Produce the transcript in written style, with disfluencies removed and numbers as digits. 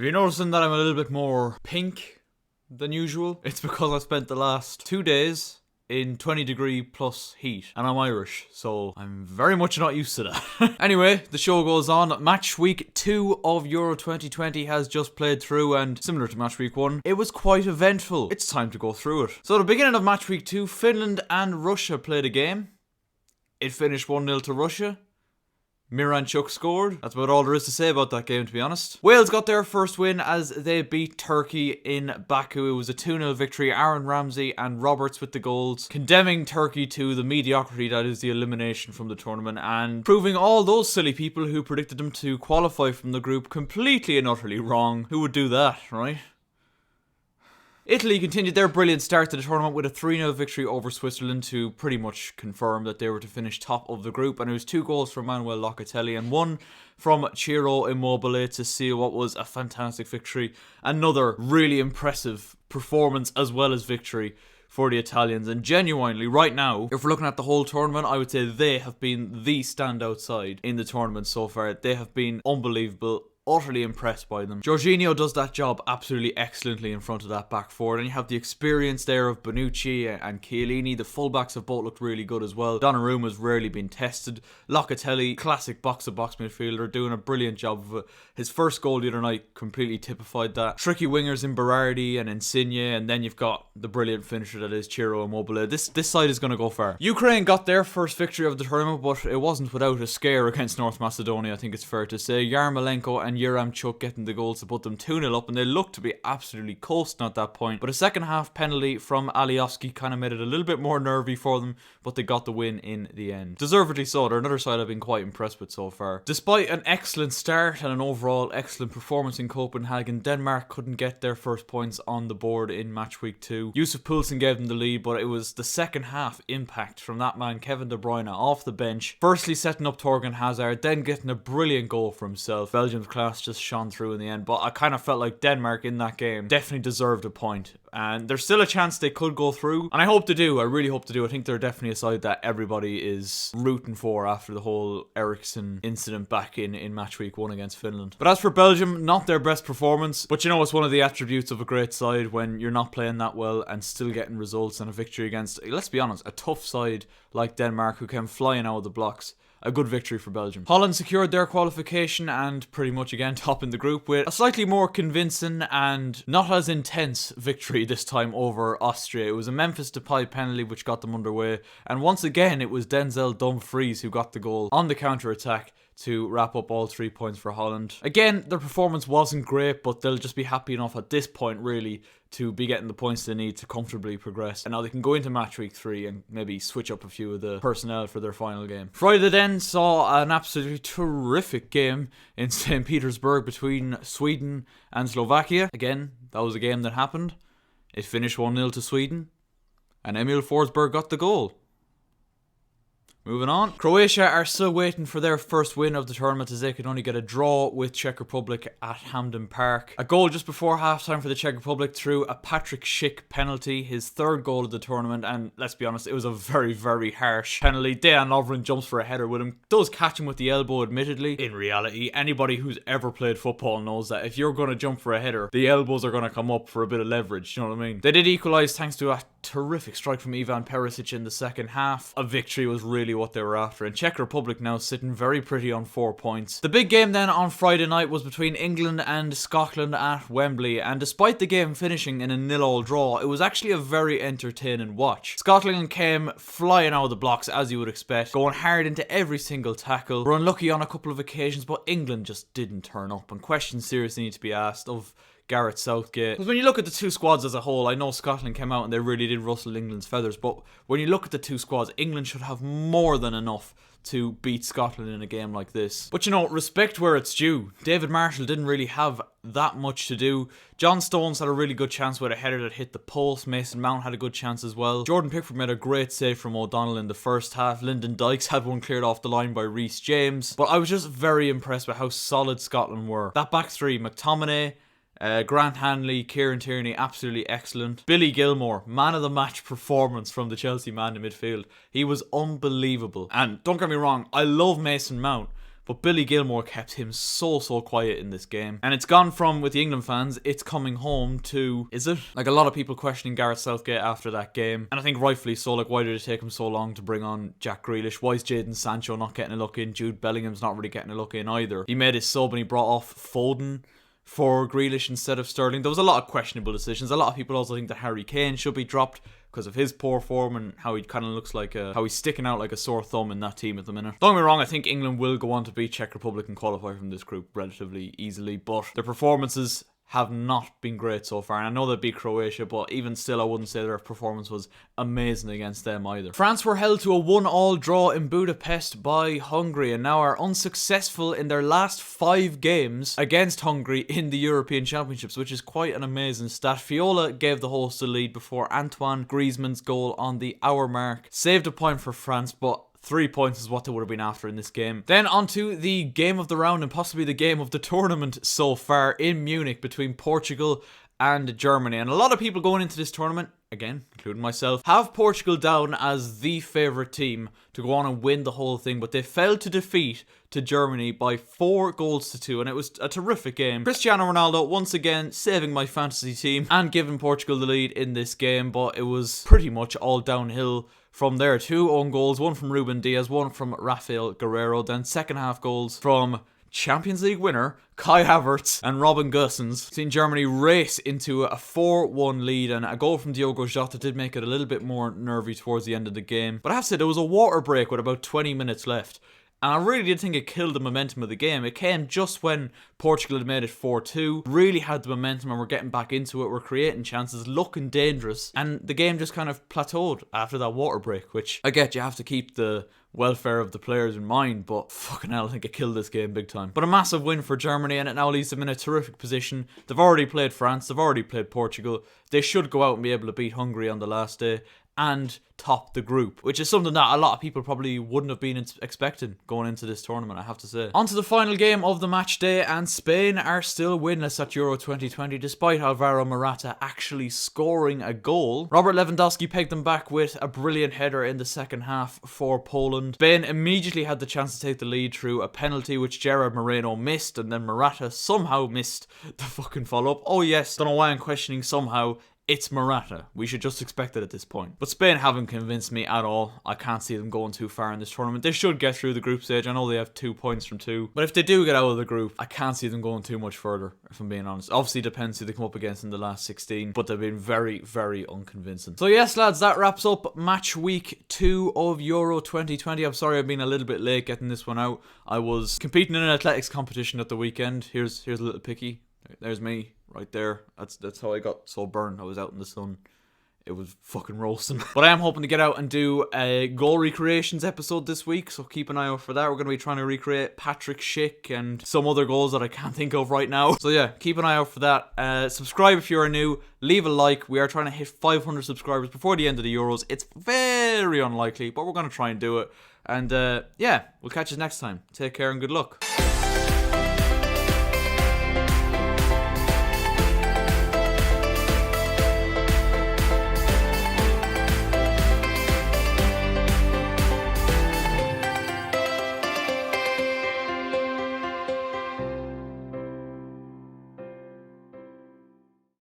If you're noticing that I'm a little bit more pink than usual, it's because I spent the last 2 days in 20-degree plus heat, and I'm Irish, so I'm very much not used to that. Anyway, the show goes on. Match week 2 of Euro 2020 has just played through, and similar to match week 1, it was quite eventful. It's time to go through it. So at the beginning of match week 2, Finland and Russia played a game. It finished 1-0 to Russia. Miranchuk scored. That's about all there is to say about that game, to be honest. Wales got their first win as they beat Turkey in Baku. It was a 2-0 victory. Aaron Ramsey and Roberts with the goals, condemning Turkey to the mediocrity that is the elimination from the tournament and proving all those silly people who predicted them to qualify from the group completely and utterly wrong. Who would do that, right? Italy continued their brilliant start to the tournament with a 3-0 victory over Switzerland to pretty much confirm that they were to finish top of the group, and it was 2 goals from Manuel Locatelli and 1 from Ciro Immobile to seal what was a fantastic victory. Another really impressive performance as well as victory for the Italians, and genuinely right now, if we're looking at the whole tournament, I would say they have been the standout side in the tournament so far. They have been unbelievable. Utterly impressed by them. Jorginho does that job absolutely excellently in front of that back four. And you have the experience there of Bonucci and Chiellini. The fullbacks have both looked really good as well. Donnarumma's rarely been tested. Locatelli, classic box-to-box midfielder, doing a brilliant job of it. His first goal the other night completely typified that. Tricky wingers in Berardi and Insigne, and then you've got the brilliant finisher that is Ciro Immobile. This side is going to go far. Ukraine got their first victory of the tournament, but it wasn't without a scare against North Macedonia, I think it's fair to say. Yarmolenko and Yaramchuk getting the goals to put them 2-0 up, and they looked to be absolutely coasting at that point. But a second half penalty from Alioski kind of made it a little bit more nervy for them, but they got the win in the end. Deservedly so. They're another side I've been quite impressed with so far. Despite an excellent start and an overall excellent performance in Copenhagen, Denmark couldn't get their first points on the board in match week 2. Yusuf Poulsen gave them the lead, but it was the second half impact from that man Kevin De Bruyne off the bench, firstly setting up Torgan Hazard, then getting a brilliant goal for himself. Belgium's class just shone through in the end, but I kind of felt like Denmark in that game definitely deserved a point, and there's still a chance they could go through, and I hope to do. I really hope to do. I think they're definitely a side that everybody is rooting for after the whole Eriksson incident back in match week 1 against Finland. But as for Belgium, not their best performance, but you know it's one of the attributes of a great side when you're not playing that well and still getting results, and a victory against, let's be honest, a tough side like Denmark who came flying out of the blocks. A good victory for Belgium. Holland secured their qualification and pretty much again top in the group with a slightly more convincing and not as intense victory this time over Austria. It was a Memphis Depay penalty which got them underway, and once again it was Denzel Dumfries who got the goal on the counter-attack to wrap up all 3 points for Holland. Again, their performance wasn't great, but they'll just be happy enough at this point really to be getting the points they need to comfortably progress. And now they can go into match week 3 and maybe switch up a few of the personnel for their final game. Friday then saw an absolutely terrific game in St. Petersburg between Sweden and Slovakia. Again, that was a game that happened. It finished 1-0 to Sweden, and Emil Forsberg got the goal. Moving on. Croatia are still waiting for their first win of the tournament as they could only get a draw with Czech Republic at Hampden Park. A goal just before halftime for the Czech Republic through a Patrick Schick penalty, his third goal of the tournament, and let's be honest, it was a very, very harsh penalty. Dejan Lovren jumps for a header with him, does catch him with the elbow admittedly. In reality, anybody who's ever played football knows that if you're going to jump for a header, the elbows are going to come up for a bit of leverage, you know what I mean? They did equalise thanks to a terrific strike from Ivan Perisic in the second half. A victory was really what they were after, and Czech Republic now sitting very pretty on 4 points. The big game then on Friday night was between England and Scotland at Wembley, and despite the game finishing in a 0-0 draw, it was actually a very entertaining watch. Scotland came flying out of the blocks as you would expect, going hard into every single tackle, were unlucky on a couple of occasions, but England just didn't turn up, and questions seriously need to be asked of Gareth Southgate. Because when you look at the two squads as a whole, I know Scotland came out and they really did rustle England's feathers, but when you look at the two squads, England should have more than enough to beat Scotland in a game like this. But you know, respect where it's due. David Marshall didn't really have that much to do. John Stones had a really good chance with a header that hit the post. Mason Mount had a good chance as well. Jordan Pickford made a great save from O'Donnell in the first half. Lyndon Dykes had one cleared off the line by Reece James. But I was just very impressed with how solid Scotland were. That back three, McTominay, Grant Hanley, Kieran Tierney, absolutely excellent. Billy Gilmore, man of the match performance from the Chelsea man in midfield. He was unbelievable. And don't get me wrong, I love Mason Mount, but Billy Gilmore kept him so quiet in this game. And it's gone from, with the England fans, it's coming home to, is it? Like, a lot of people questioning Gareth Southgate after that game. And I think rightfully so. Like, why did it take him so long to bring on Jack Grealish? Why is Jadon Sancho not getting a look in? Jude Bellingham's not really getting a look in either. He made his sub and he brought off Foden for Grealish instead of Sterling. There was a lot of questionable decisions. A lot of people also think that Harry Kane should be dropped because of his poor form and how he kind of looks like how he's sticking out like a sore thumb in that team at the minute. Don't get me wrong, I think England will go on to beat Czech Republic and qualify from this group relatively easily, but their performances have not been great so far. And I know they beat Croatia, but even still, I wouldn't say their performance was amazing against them either. France were held to a 1-1 draw in Budapest by Hungary and now are unsuccessful in their last 5 games against Hungary in the European Championships, which is quite an amazing stat. Fiola gave the hosts the lead before Antoine Griezmann's goal on the hour mark saved a point for France, but 3 points is what they would have been after in this game. Then onto the game of the round and possibly the game of the tournament so far in Munich between Portugal and Germany. And a lot of people going into this tournament, again, including myself, have Portugal down as the favourite team to go on and win the whole thing, but they fell to defeat to Germany by 4-2, and it was a terrific game. Cristiano Ronaldo once again saving my fantasy team and giving Portugal the lead in this game, but it was pretty much all downhill from there. 2 own goals, one from Ruben Diaz, one from Rafael Guerreiro, then second half goals from Champions League winner Kai Havertz and Robin Gosens. Seen Germany race into a 4-1 lead, and a goal from Diogo Jota did make it a little bit more nervy towards the end of the game. But I have to say, there was a water break with about 20 minutes left, and I really did think it killed the momentum of the game. It came just when Portugal had made it 4-2, really had the momentum and we're getting back into it, we're creating chances, looking dangerous, and the game just kind of plateaued after that water break, which I get, you have to keep the welfare of the players in mind, but fucking hell, I think it killed this game big time. But a massive win for Germany, and it now leaves them in a terrific position. They've already played France, they've already played Portugal, they should go out and be able to beat Hungary on the last day and top the group, which is something that a lot of people probably wouldn't have been expecting going into this tournament, I have to say. On to the final game of the match day, and Spain are still winless at Euro 2020 despite Alvaro Morata actually scoring a goal. Robert Lewandowski pegged them back with a brilliant header in the second half for Poland. Spain immediately had the chance to take the lead through a penalty which Gerard Moreno missed, and then Morata somehow missed the fucking follow-up. Oh yes, don't know why I'm questioning somehow. It's Morata. We should just expect it at this point. But Spain haven't convinced me at all. I can't see them going too far in this tournament. They should get through the group stage. I know they have 2 points from 2. But if they do get out of the group, I can't see them going too much further, if I'm being honest. Obviously, it depends who they come up against in the last 16. But they've been very, very unconvincing. So yes, lads, that wraps up match week 2 of Euro 2020. I'm sorry I've been a little bit late getting this one out. I was competing in an athletics competition at the weekend. Here's a little picky. There's me. Right there. That's how I got so burned. I was out in the sun. It was fucking roasting. But I am hoping to get out and do a goal recreations episode this week, so keep an eye out for that. We're going to be trying to recreate Patrick Schick and some other goals that I can't think of right now. So yeah, keep an eye out for that. Subscribe if you are new. Leave a like. We are trying to hit 500 subscribers before the end of the Euros. It's very unlikely, but we're going to try and do it. And yeah, we'll catch you next time. Take care and good luck.